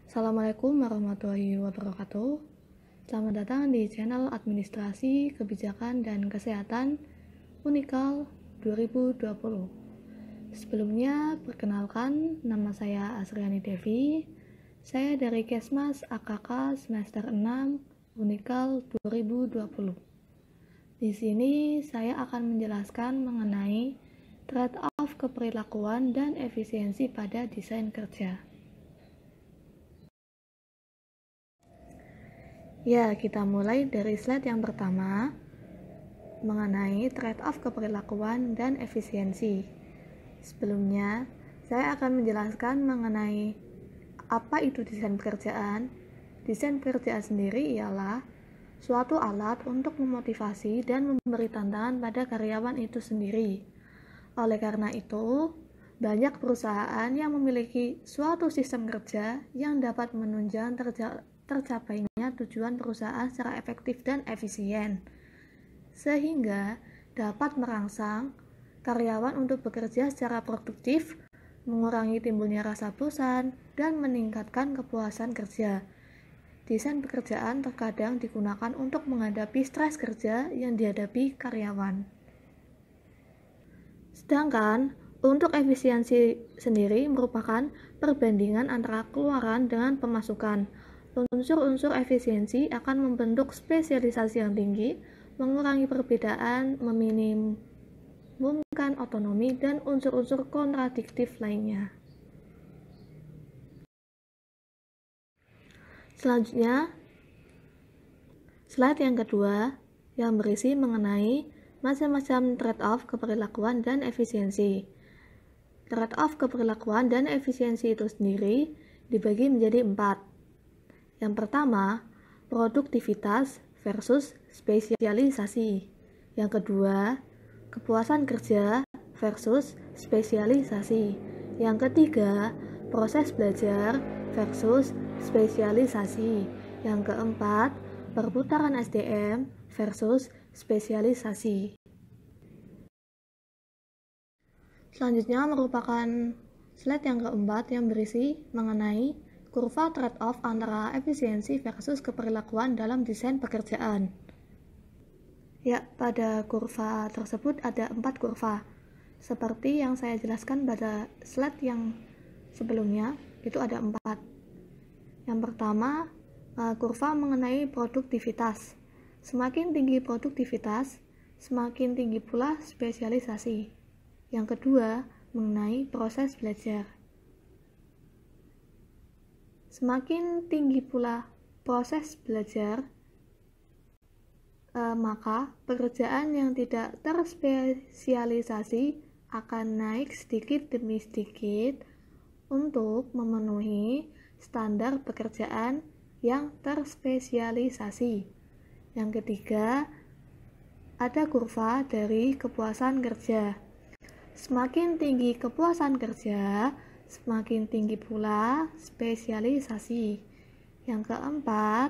Assalamualaikum warahmatullahi wabarakatuh. Selamat datang di channel Administrasi, Kebijakan, dan Kesehatan Unikal 2020. Sebelumnya, perkenalkan, nama saya Asriani Devi. Saya dari Kesmas AKK semester 6 Unikal 2020. Di sini saya akan menjelaskan mengenai trade-off keperilakuan dan efisiensi pada desain kerja. Ya, kita mulai dari slide yang pertama mengenai trade-off keperilakuan dan efisiensi. Sebelumnya, saya akan menjelaskan mengenai apa itu desain pekerjaan. Desain pekerjaan sendiri ialah suatu alat untuk memotivasi dan memberi tantangan pada karyawan itu sendiri. Oleh karena itu, banyak perusahaan yang memiliki suatu sistem kerja yang dapat menunjang tercapainya tujuan perusahaan secara efektif dan efisien, sehingga dapat merangsang karyawan untuk bekerja secara produktif, mengurangi timbulnya rasa bosan, dan meningkatkan kepuasan kerja. Desain pekerjaan terkadang digunakan untuk menghadapi stres kerja yang dihadapi karyawan. Sedangkan untuk efisiensi sendiri merupakan perbandingan antara keluaran dengan pemasukan. Unsur-unsur efisiensi akan membentuk spesialisasi yang tinggi, mengurangi perbedaan, meminimumkan otonomi, dan unsur-unsur kontradiktif lainnya. Selanjutnya, slide yang kedua yang berisi mengenai macam-macam trade-off keperilakuan dan efisiensi. Trade-off keperilakuan dan efisiensi itu sendiri dibagi menjadi 4. Yang pertama, produktivitas versus spesialisasi. Yang kedua, kepuasan kerja versus spesialisasi. Yang ketiga, proses belajar versus spesialisasi. Yang keempat, perputaran SDM versus spesialisasi. Selanjutnya merupakan slide yang keempat yang berisi mengenai kurva trade-off antara efisiensi versus keperilakuan dalam desain pekerjaan. Ya, pada kurva tersebut ada 4 kurva. Seperti yang saya jelaskan pada slide yang sebelumnya, itu ada 4. Yang pertama, kurva mengenai produktivitas. Semakin tinggi produktivitas, semakin tinggi pula spesialisasi. Yang kedua, mengenai proses belajar. Semakin tinggi pula proses belajar, maka pekerjaan yang tidak terspesialisasi akan naik sedikit demi sedikit untuk memenuhi standar pekerjaan yang terspesialisasi. Yang ketiga, ada kurva dari kepuasan kerja. Semakin tinggi kepuasan kerja, semakin tinggi pula spesialisasi. Yang keempat,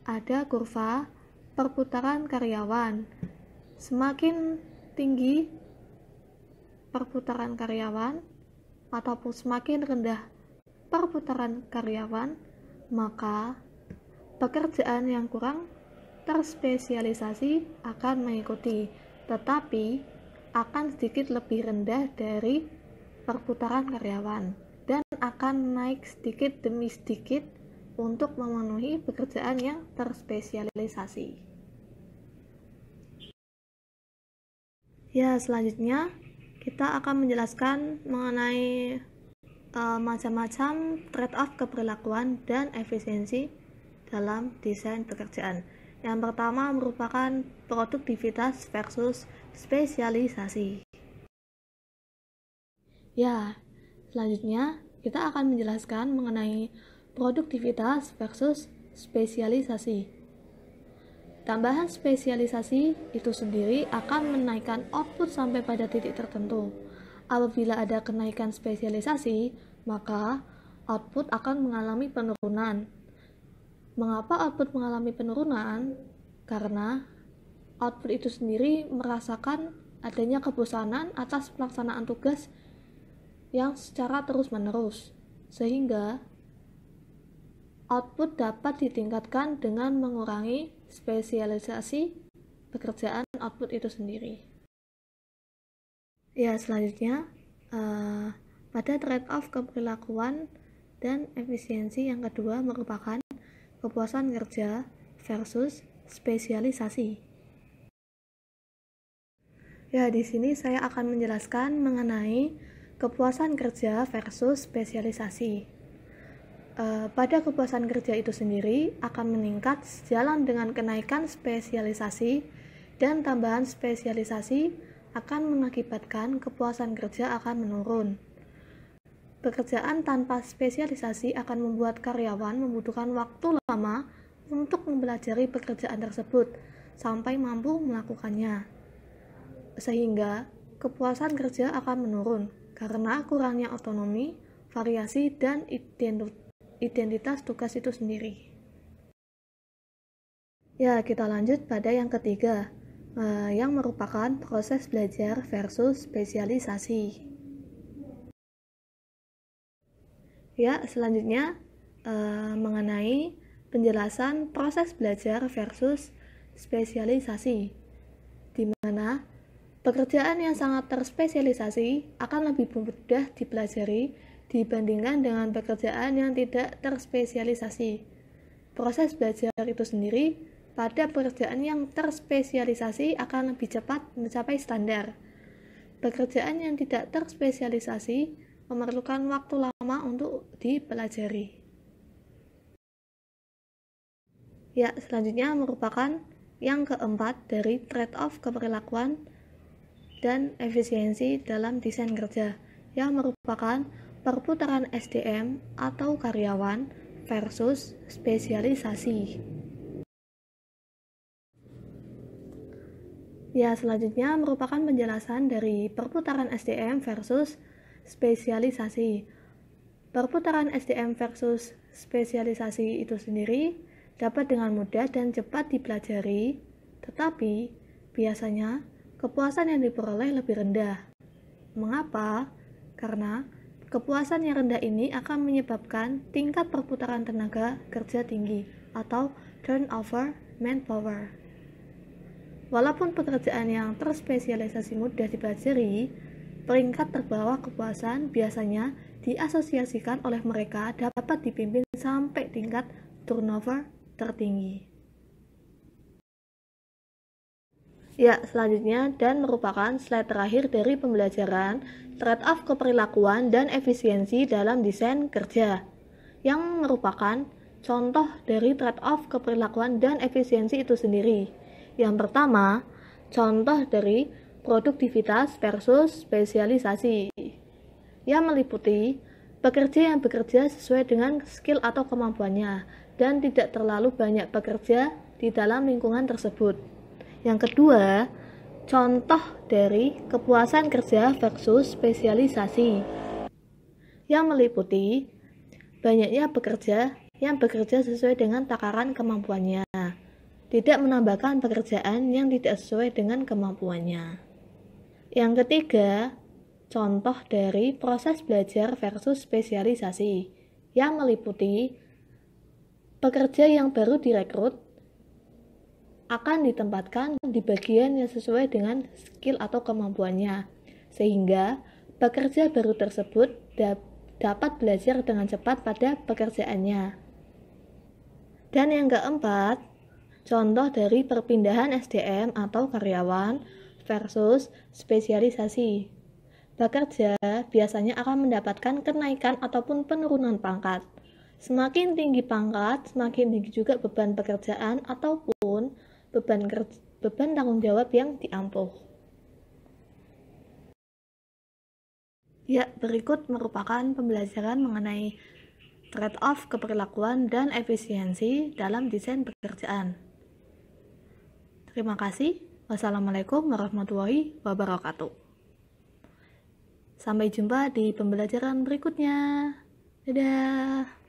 ada kurva perputaran karyawan. Semakin tinggi perputaran karyawan ataupun semakin rendah perputaran karyawan, maka pekerjaan yang kurang terspesialisasi akan mengikuti, tetapi akan sedikit lebih rendah dari perputaran karyawan dan akan naik sedikit demi sedikit untuk memenuhi pekerjaan yang terspesialisasi. Ya, selanjutnya kita akan menjelaskan mengenai macam-macam trade-off keperilakuan dan efisiensi dalam desain pekerjaan. Yang pertama merupakan produktivitas versus spesialisasi. Ya, selanjutnya kita akan menjelaskan mengenai produktivitas versus spesialisasi. Tambahan spesialisasi itu sendiri akan menaikkan output sampai pada titik tertentu. Apabila ada kenaikan spesialisasi, maka output akan mengalami penurunan. Mengapa output mengalami penurunan? Karena output itu sendiri merasakan adanya kebosanan atas pelaksanaan tugas yang secara terus-menerus, sehingga output dapat ditingkatkan dengan mengurangi spesialisasi pekerjaan output itu sendiri. Ya, selanjutnya pada trade-off keperilakuan dan efisiensi yang kedua merupakan kepuasan kerja versus spesialisasi. Ya, di sini saya akan menjelaskan mengenai kepuasan kerja versus spesialisasi. Pada kepuasan kerja itu sendiri akan meningkat sejalan dengan kenaikan spesialisasi, dan tambahan spesialisasi akan mengakibatkan kepuasan kerja akan menurun. Pekerjaan tanpa spesialisasi akan membuat karyawan membutuhkan waktu lama untuk mempelajari pekerjaan tersebut sampai mampu melakukannya, sehingga kepuasan kerja akan menurun karena kurangnya otonomi, variasi, dan identitas tugas itu sendiri. Ya, kita lanjut pada yang ketiga, yang merupakan proses belajar versus spesialisasi. Ya, selanjutnya mengenai penjelasan proses belajar versus spesialisasi, di mana pekerjaan yang sangat terspesialisasi akan lebih mudah dipelajari dibandingkan dengan pekerjaan yang tidak terspesialisasi. Proses belajar itu sendiri pada pekerjaan yang terspesialisasi akan lebih cepat mencapai standar. Pekerjaan yang tidak terspesialisasi memerlukan waktu lama untuk dipelajari. Ya, selanjutnya merupakan yang keempat dari trade-off keperilakuan dan efisiensi dalam desain kerja, yang merupakan perputaran SDM atau karyawan versus spesialisasi. Ya, selanjutnya merupakan penjelasan dari perputaran SDM versus spesialisasi. Perputaran SDM versus spesialisasi itu sendiri dapat dengan mudah dan cepat dipelajari, tetapi biasanya kepuasan yang diperoleh lebih rendah. Mengapa? Karena kepuasan yang rendah ini akan menyebabkan tingkat perputaran tenaga kerja tinggi atau turnover manpower. Walaupun pekerjaan yang terspesialisasi mudah dipelajari, peringkat terbawah kepuasan biasanya diasosiasikan oleh mereka dapat dipimpin sampai tingkat turnover tertinggi. Ya, selanjutnya dan merupakan slide terakhir dari pembelajaran trade-off keperilakuan dan efisiensi dalam desain kerja, yang merupakan contoh dari trade-off keperilakuan dan efisiensi itu sendiri. Yang pertama, contoh dari produktivitas versus spesialisasi, yang meliputi pekerja yang bekerja sesuai dengan skill atau kemampuannya dan tidak terlalu banyak bekerja di dalam lingkungan tersebut. Yang kedua, contoh dari kepuasan kerja versus spesialisasi, yang meliputi banyaknya pekerja yang bekerja sesuai dengan takaran kemampuannya, tidak menambahkan pekerjaan yang tidak sesuai dengan kemampuannya. Yang ketiga, contoh dari proses belajar versus spesialisasi, yang meliputi pekerja yang baru direkrut akan ditempatkan di bagian yang sesuai dengan skill atau kemampuannya, sehingga pekerja baru tersebut dapat belajar dengan cepat pada pekerjaannya. Dan yang keempat, contoh dari perpindahan SDM atau karyawan versus spesialisasi. Pekerja biasanya akan mendapatkan kenaikan ataupun penurunan pangkat. Semakin tinggi pangkat, semakin tinggi juga beban pekerjaan ataupun beban tanggung jawab yang diampuh. Ya, berikut merupakan pembelajaran mengenai trade-off keperilakuan dan efisiensi dalam desain pekerjaan. Terima kasih. Wassalamualaikum warahmatullahi wabarakatuh. Sampai jumpa di pembelajaran berikutnya. Dadah.